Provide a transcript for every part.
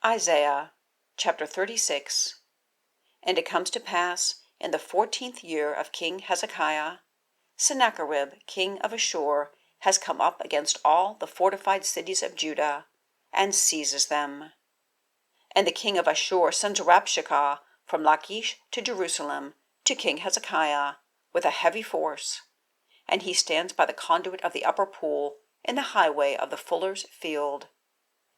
Isaiah chapter 36. And it comes to pass in the 14th year of King Hezekiah, Sennacherib king of Asshur has come up against all the fortified cities of Judah, and seizes them. And the king of Asshur sends Rabshakeh from Lachish to Jerusalem to King Hezekiah with a heavy force, and he stands by the conduit of the upper pool in the highway of the fuller's field.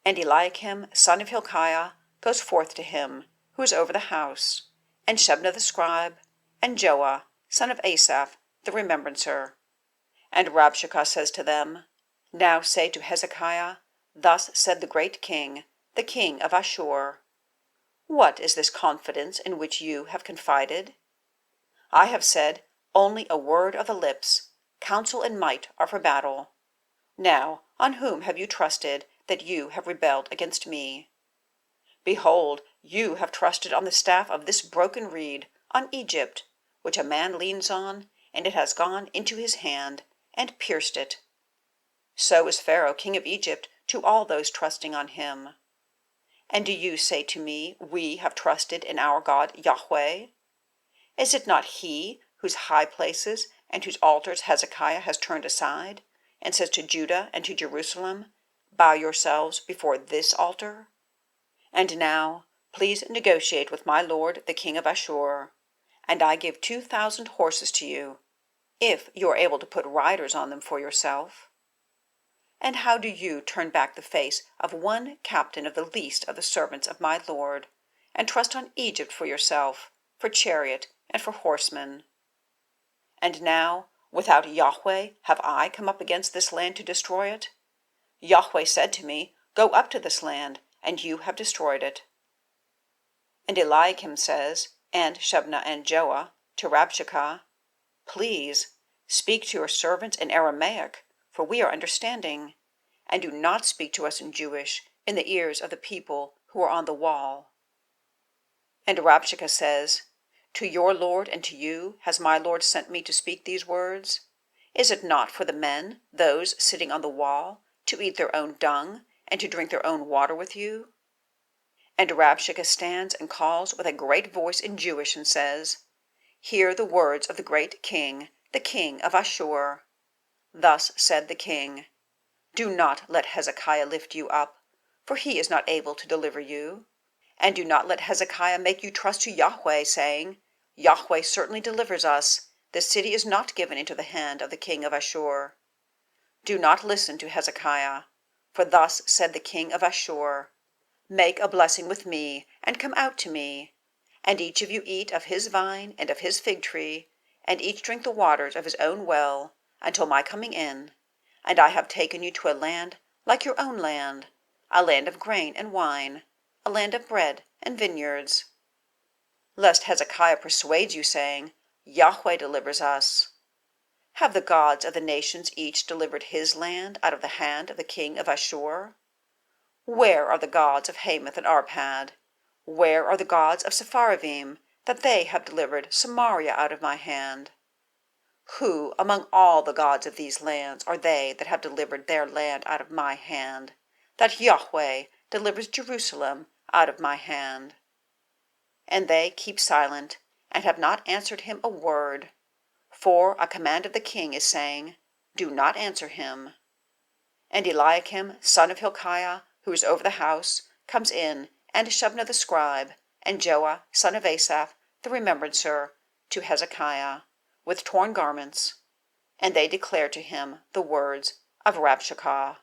And Eliakim son of Hilkiah goes forth to him, who is over the house, and Shebna the scribe, and Joah son of Asaph the remembrancer. And Rabshakeh says to them, Now say to Hezekiah, Thus said the great king, the king of Asshur, What is this confidence in which you have confided? I have said, Only a word of the lips, counsel and might are for battle. Now, on whom have you trusted, that you have rebelled against me? Behold, you have trusted on the staff of this broken reed, on Egypt, which a man leans on, and it has gone into his hand, and pierced it. So is Pharaoh king of Egypt to all those trusting on him. And do you say to me, We have trusted in our God YHWH? Is it not he whose high places and whose altars Hezekiah has turned aside, and says to Judah and to Jerusalem, Bow yourselves before this altar? And now, please negotiate with my lord the king of Asshur, and I give 2,000 horses to you, if you are able to put riders on them for yourself. And how do you turn back the face of one captain of the least of the servants of my lord, and trust on Egypt for yourself, for chariot and for horsemen? And now, without YHWH have I come up against this land to destroy it? YHWH said to me, Go up to this land, and you have destroyed it. And Eliakim says, and Shebna and Joah, to Rabshakeh, Please, speak to your servants in Aramaic, for we are understanding, and do not speak to us in Jewish, in the ears of the people who are on the wall. And Rabshakeh says, To your lord and to you has my lord sent me to speak these words? Is it not for the men, those sitting on the wall, to eat their own dung, and to drink their own water with you? And Rabshakeh stands and calls with a great voice in Jewish, and says, Hear the words of the great king, the king of Asshur. Thus said the king, Do not let Hezekiah lift you up, for he is not able to deliver you. And do not let Hezekiah make you trust to YHWH, saying, YHWH certainly delivers us. The city is not given into the hand of the king of Asshur. Do not listen to Hezekiah, for thus said the king of Asshur, Make a blessing with me, and come out to me, and each of you eat of his vine and of his fig tree, and each drink the waters of his own well, until my coming in, and I have taken you to a land like your own land, a land of grain and wine, a land of bread and vineyards. Lest Hezekiah persuades you, saying, YHWH delivers us. Have the gods of the nations each delivered his land out of the hand of the king of Asshur? Where are the gods of Hamath and Arpad? Where are the gods of Sepharvaim, that they have delivered Samaria out of my hand? Who among all the gods of these lands are they that have delivered their land out of my hand, that YHWH delivers Jerusalem out of my hand? And they keep silent, and have not answered him a word. For a command of the king is saying, Do not answer him. And Eliakim son of Hilkiah, who is over the house, comes in, and Shebna the scribe, and Joah son of Asaph the remembrancer, to Hezekiah, with torn garments, and they declare to him the words of Rabshakeh.